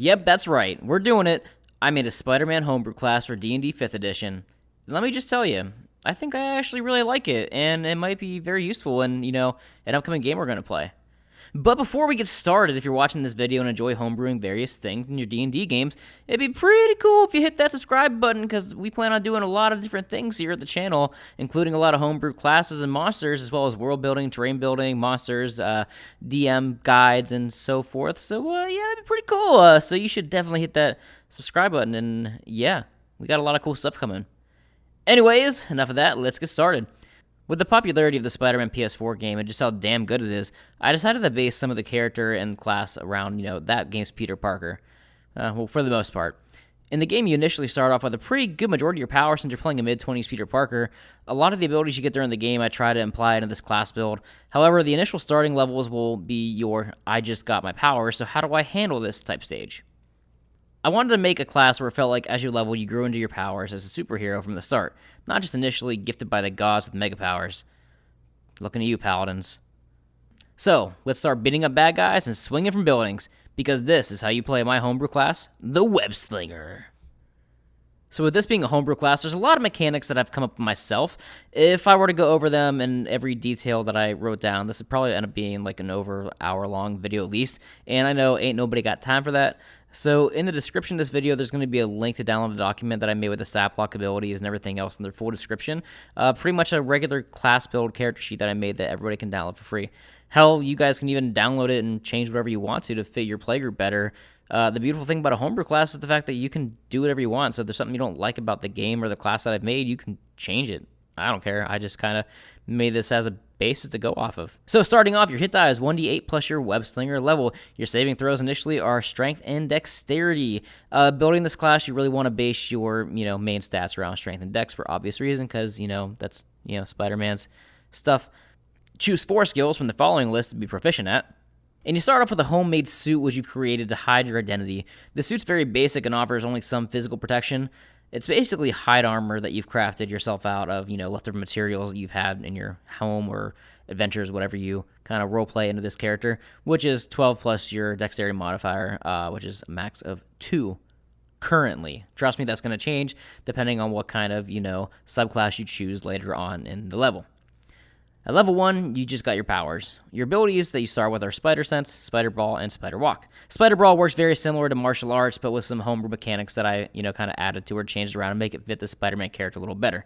Yep, that's right. We're doing it. I made a Spider-Man homebrew class for D&D 5th edition. Let me just tell you, I think I actually really like it, and it might be very useful in, an upcoming game we're going to play. But before we get started, if you're watching this video and enjoy homebrewing various things in your D&D games, it'd be pretty cool if you hit that subscribe button, because we plan on doing a lot of different things here at the channel, including a lot of homebrew classes and monsters, as well as world building, terrain building, monsters, DM guides, and so forth. So, yeah, that'd be pretty cool. So you should definitely hit that subscribe button, and yeah, we got a lot of cool stuff coming. Anyways, enough of that, let's get started. With the popularity of the Spider-Man PS4 game and just how damn good it is, I decided to base some of the character and class around, that game's Peter Parker. Well, for the most part. In the game, you initially start off with a pretty good majority of your power since you're playing a mid-20s Peter Parker. A lot of the abilities you get during the game I try to imply into this class build. However, the initial starting levels will be your I just got my power, so how do I handle this type stage? I wanted to make a class where it felt like as you level, you grew into your powers as a superhero from the start, not just initially gifted by the gods with mega powers. Looking at you, paladins. So, let's start beating up bad guys and swinging from buildings, because this is how you play my homebrew class, the Web-Slinger. So with this being a homebrew class, there's a lot of mechanics that I've come up with myself. If I were to go over them in every detail that I wrote down, this would probably end up being like an over hour-long video at least, and I know ain't nobody got time for that. So in the description of this video, there's going to be a link to download a document that I made with the stat block abilities and everything else in their full description. Pretty much a regular class build character sheet that I made that everybody can download for free. Hell, you guys can even download it and change whatever you want to fit your playgroup better. The beautiful thing about a homebrew class is the fact that you can do whatever you want. So if there's something you don't like about the game or the class that I've made, you can change it. I don't care. I just kind of made this as a basis to go off of. So starting off, your hit die is 1d8 plus your Web-Slinger level. Your saving throws initially are strength and dexterity. Building this class, you really want to base your main stats around strength and dex for obvious reason, because that's Spider-Man's stuff. Choose 4 skills from the following list to be proficient at. And you start off with a homemade suit which you've created to hide your identity. The suit's very basic and offers only some physical protection. It's basically hide armor that you've crafted yourself out of, leftover materials you've had in your home or adventures, whatever you kind of roleplay into this character, which is 12 plus your dexterity modifier, which is a max of 2 currently. Trust me, that's going to change depending on what kind of, subclass you choose later on in the level. At level 1, you just got your powers. Your abilities that you start with are Spider Sense, Spider Brawl, and Spider Walk. Spider Brawl works very similar to martial arts, but with some homebrew mechanics that I, kind of added to or changed around to make it fit the Spider-Man character a little better.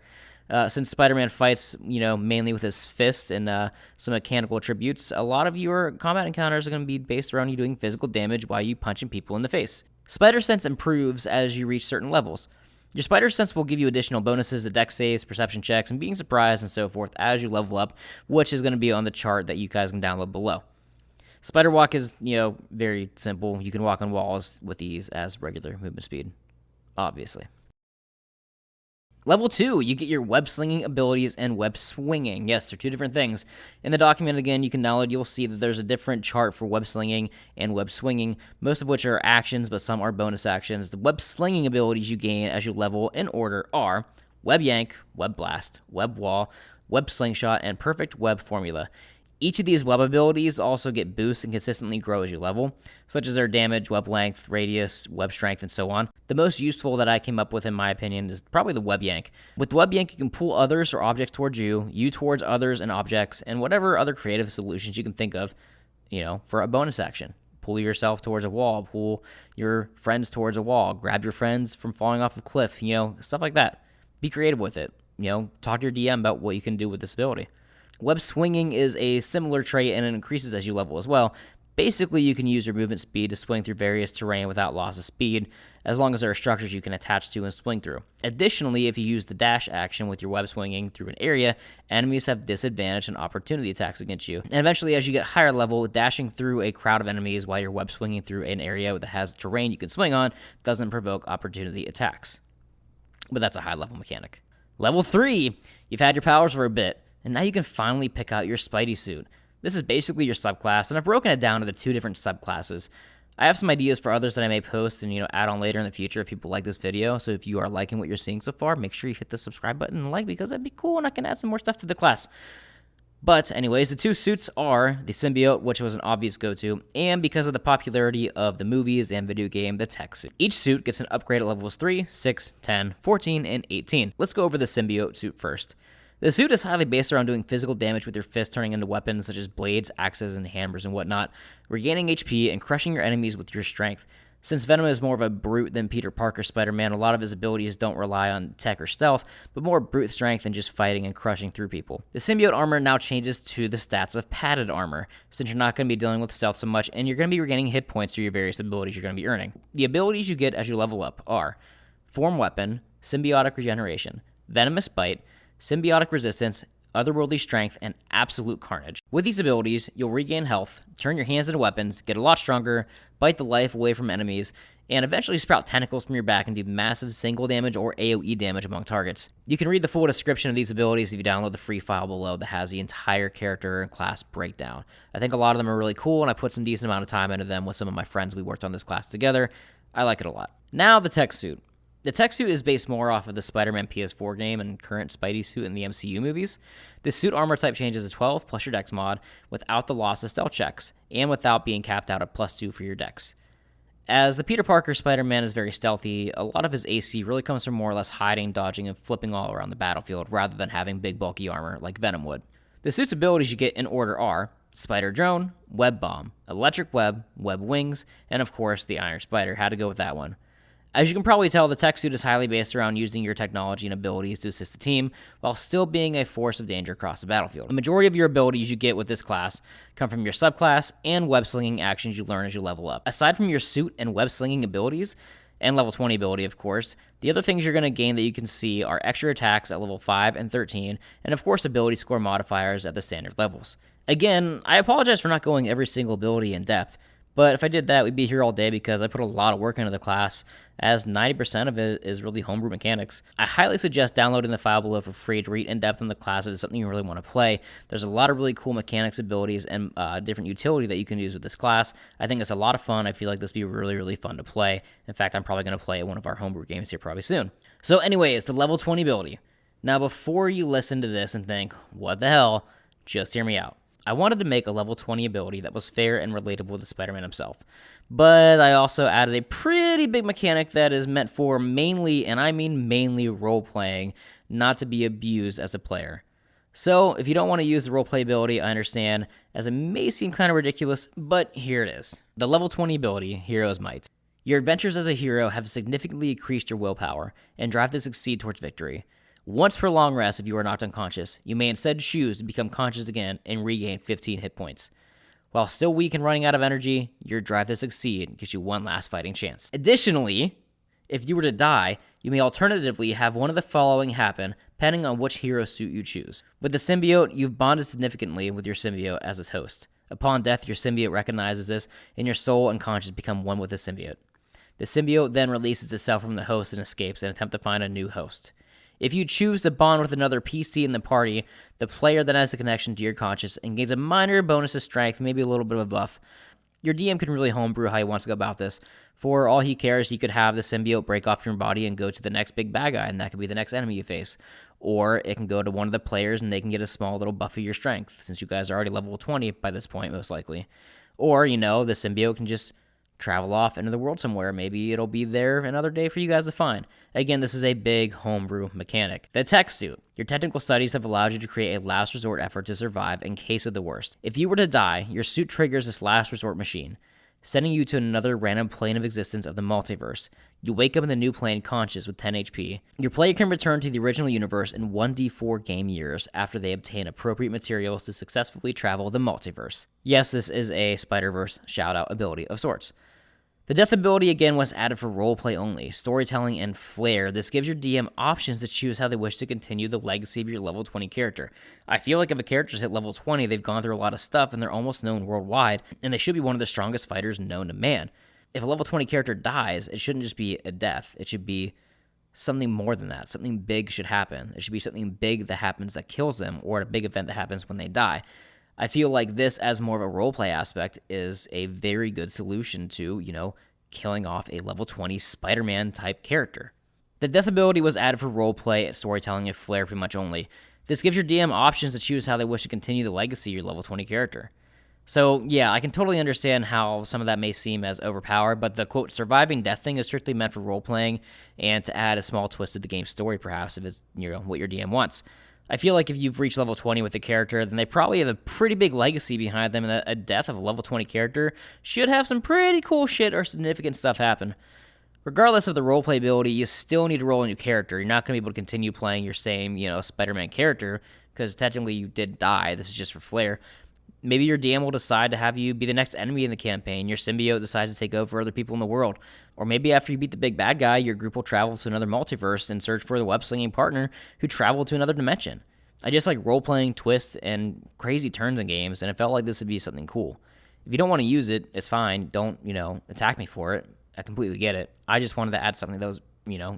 Since Spider-Man fights, mainly with his fists and some mechanical attributes, a lot of your combat encounters are going to be based around you doing physical damage while you punching people in the face. Spider Sense improves as you reach certain levels. Your Spider Sense will give you additional bonuses to dex saves, perception checks, and being surprised and so forth as you level up, which is going to be on the chart that you guys can download below. Spider Walk is, very simple. You can walk on walls with ease as regular movement speed, obviously. Level 2, you get your web-slinging abilities and web-swinging. Yes, they're 2 different things. In the document, again, you can download, you'll see that there's a different chart for web-slinging and web-swinging, most of which are actions, but some are bonus actions. The web-slinging abilities you gain as you level in order are web-yank, web-blast, web-wall, web-slingshot, and perfect web formula. Each of these web abilities also get boosts and consistently grow as you level, such as their damage, web length, radius, web strength, and so on. The most useful that I came up with, in my opinion, is probably the web yank. With the web yank, you can pull others or objects towards you towards others and objects, and whatever other creative solutions you can think of, for a bonus action. Pull yourself towards a wall, pull your friends towards a wall, grab your friends from falling off a cliff, stuff like that. Be creative with it. Talk to your DM about what you can do with this ability. Web swinging is a similar trait, and it increases as you level as well. Basically, you can use your movement speed to swing through various terrain without loss of speed, as long as there are structures you can attach to and swing through. Additionally, if you use the dash action with your web swinging through an area, enemies have disadvantage and opportunity attacks against you. And eventually, as you get higher level, dashing through a crowd of enemies while you're web swinging through an area that has terrain you can swing on doesn't provoke opportunity attacks. But that's a high level mechanic. Level 3, you've had your powers for a bit, and now you can finally pick out your Spidey suit. This is basically your subclass, and I've broken it down into 2 different subclasses. I have some ideas for others that I may post and add on later in the future if people like this video. So if you are liking what you're seeing so far, make sure you hit the subscribe button and like, because that'd be cool and I can add some more stuff to the class. But anyways, the two suits are the Symbiote, which was an obvious go-to, and because of the popularity of the movies and video game, the tech suit. Each suit gets an upgrade at levels 3, 6, 10, 14, and 18. Let's go over the Symbiote suit first. The suit is highly based around doing physical damage with your fists turning into weapons such as blades, axes, and hammers and whatnot, regaining HP, and crushing your enemies with your strength. Since Venom is more of a brute than Peter Parker Spider-Man, a lot of his abilities don't rely on tech or stealth, but more brute strength and just fighting and crushing through people. The Symbiote armor now changes to the stats of padded armor, since you're not going to be dealing with stealth so much, and you're going to be regaining hit points through your various abilities you're going to be earning. The abilities you get as you level up are Form Weapon, Symbiotic Regeneration, Venomous Bite, Symbiotic Resistance, Otherworldly Strength, and Absolute Carnage. With these abilities, you'll regain health, turn your hands into weapons, get a lot stronger, bite the life away from enemies, and eventually sprout tentacles from your back and do massive single damage or AoE damage among targets. You can read the full description of these abilities if you download the free file below that has the entire character and class breakdown. I think a lot of them are really cool, and I put some decent amount of time into them with some of my friends. We worked on this class together. I like it a lot. Now the tech suit. The tech suit is based more off of the Spider-Man PS4 game and current Spidey suit in the MCU movies. The suit armor type changes to 12 plus your dex mod without the loss of stealth checks, and without being capped out at +2 for your dex. As the Peter Parker Spider-Man is very stealthy, a lot of his AC really comes from more or less hiding, dodging, and flipping all around the battlefield rather than having big bulky armor like Venom would. The suit's abilities you get in order are Spider Drone, Web Bomb, Electric Web, Web Wings, and of course the Iron Spider. Had to go with that one. As you can probably tell, the tech suit is highly based around using your technology and abilities to assist the team, while still being a force of danger across the battlefield. The majority of your abilities you get with this class come from your subclass and web-slinging actions you learn as you level up. Aside from your suit and web-slinging abilities, and level 20 ability of course, the other things you're going to gain that you can see are extra attacks at level 5 and 13, and of course ability score modifiers at the standard levels. Again, I apologize for not going every single ability in depth, but if I did that, we'd be here all day because I put a lot of work into the class, as 90% of it is really homebrew mechanics. I highly suggest downloading the file below for free to read in depth in the class if it's something you really want to play. There's a lot of really cool mechanics, abilities, and different utility that you can use with this class. I think it's a lot of fun. I feel like this would be really, really fun to play. In fact, I'm probably going to play one of our homebrew games here probably soon. So anyways, the level 20 ability. Now before you listen to this and think, what the hell, just hear me out. I wanted to make a level 20 ability that was fair and relatable to Spider-Man himself, but I also added a pretty big mechanic that is meant for mainly, and I mean mainly, role-playing, not to be abused as a player. So, if you don't want to use the roleplay ability, I understand, as it may seem kind of ridiculous, but here it is. The level 20 ability, Hero's Might. Your adventures as a hero have significantly increased your willpower and drive to succeed towards victory. Once per long rest, if you are knocked unconscious, you may instead choose to become conscious again and regain 15 hit points. While still weak and running out of energy, your drive to succeed gives you one last fighting chance. Additionally, if you were to die, you may alternatively have one of the following happen, depending on which hero suit you choose. With the symbiote, you've bonded significantly with your symbiote as its host. Upon death, your symbiote recognizes this, and your soul and conscience become one with the symbiote. The symbiote then releases itself from the host and escapes and attempt to find a new host. If you choose to bond with another PC in the party, the player then has a connection to your conscience and gains a minor bonus of strength, maybe a little bit of a buff. Your DM can really homebrew how he wants to go about this. For all he cares, he could have the symbiote break off your body and go to the next big bad guy, and that could be the next enemy you face. Or it can go to one of the players and they can get a small little buff of your strength, since you guys are already level 20 by this point, most likely. Or, the symbiote can just travel off into the world somewhere. Maybe it'll be there another day for you guys to find. Again, this is a big homebrew mechanic. The tech suit. Your technical studies have allowed you to create a last resort effort to survive in case of the worst. If you were to die, your suit triggers this last resort machine, sending you to another random plane of existence of the multiverse. You wake up in the new plane conscious with 10 HP. Your player can return to the original universe in 1d4 game years after they obtain appropriate materials to successfully travel the multiverse. Yes, this is a Spider-Verse shout-out ability of sorts. The death ability again was added for roleplay only, storytelling, and flair. This gives your DM options to choose how they wish to continue the legacy of your level 20 character. I feel like if a character's hit level 20, they've gone through a lot of stuff and they're almost known worldwide, and they should be one of the strongest fighters known to man. If a level 20 character dies, it shouldn't just be a death. It should be something more than that. Something big should happen. It should be something big that happens that kills them, or a big event that happens when they die. I feel like this, as more of a roleplay aspect, is a very good solution to, killing off a level 20 Spider-Man type character. The death ability was added for roleplay, storytelling, and flair pretty much only. This gives your DM options to choose how they wish to continue the legacy of your level 20 character. So, yeah, I can totally understand how some of that may seem as overpowered, but the, quote, surviving death thing is strictly meant for role-playing and to add a small twist to the game's story, perhaps, if it's, what your DM wants. I feel like if you've reached level 20 with a character, then they probably have a pretty big legacy behind them, and a death of a level 20 character should have some pretty cool shit or significant stuff happen. Regardless of the roleplay ability, you still need to roll a new character. You're not going to be able to continue playing your same, Spider-Man character, because technically you did die. This is just for flair. Maybe your DM will decide to have you be the next enemy in the campaign. Your symbiote decides to take over other people in the world. Or maybe after you beat the big bad guy, your group will travel to another multiverse and search for the web-slinging partner who traveled to another dimension. I just like role-playing twists and crazy turns in games, and it felt like this would be something cool. If you don't want to use it, it's fine. Don't, attack me for it. I completely get it. I just wanted to add something that was,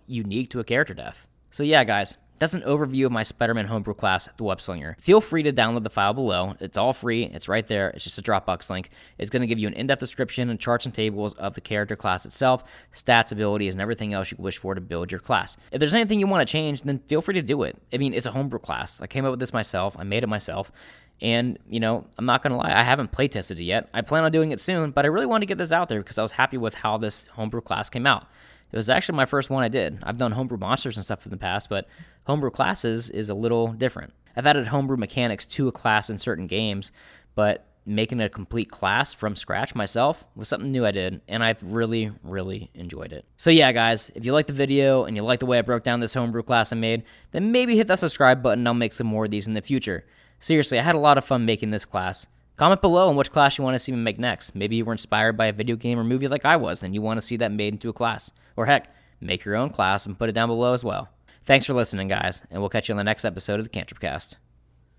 unique to a character death. So yeah, guys, that's an overview of my Spider-Man homebrew class, the Web-Slinger. Feel free to download the file below. It's all free. It's right there. It's just a Dropbox link. It's going to give you an in-depth description and charts and tables of the character class itself, stats, abilities, and everything else you wish for to build your class. If there's anything you want to change, then feel free to do it. I mean, it's a homebrew class. I came up with this myself. I made it myself. And, I'm not going to lie, I haven't playtested it yet. I plan on doing it soon, but I really wanted to get this out there because I was happy with how this homebrew class came out. It was actually my first one I did. I've done homebrew monsters and stuff in the past, but homebrew classes is a little different. I've added homebrew mechanics to a class in certain games, but making a complete class from scratch myself was something new I did, and I've really, really enjoyed it. So yeah, guys, if you like the video and you like the way I broke down this homebrew class I made, then maybe hit that subscribe button and I'll make some more of these in the future. Seriously, I had a lot of fun making this class. Comment below on which class you want to see me make next. Maybe you were inspired by a video game or movie like I was, and you want to see that made into a class. Or heck, make your own class and put it down below as well. Thanks for listening, guys, and we'll catch you on the next episode of the Cantrip Cast.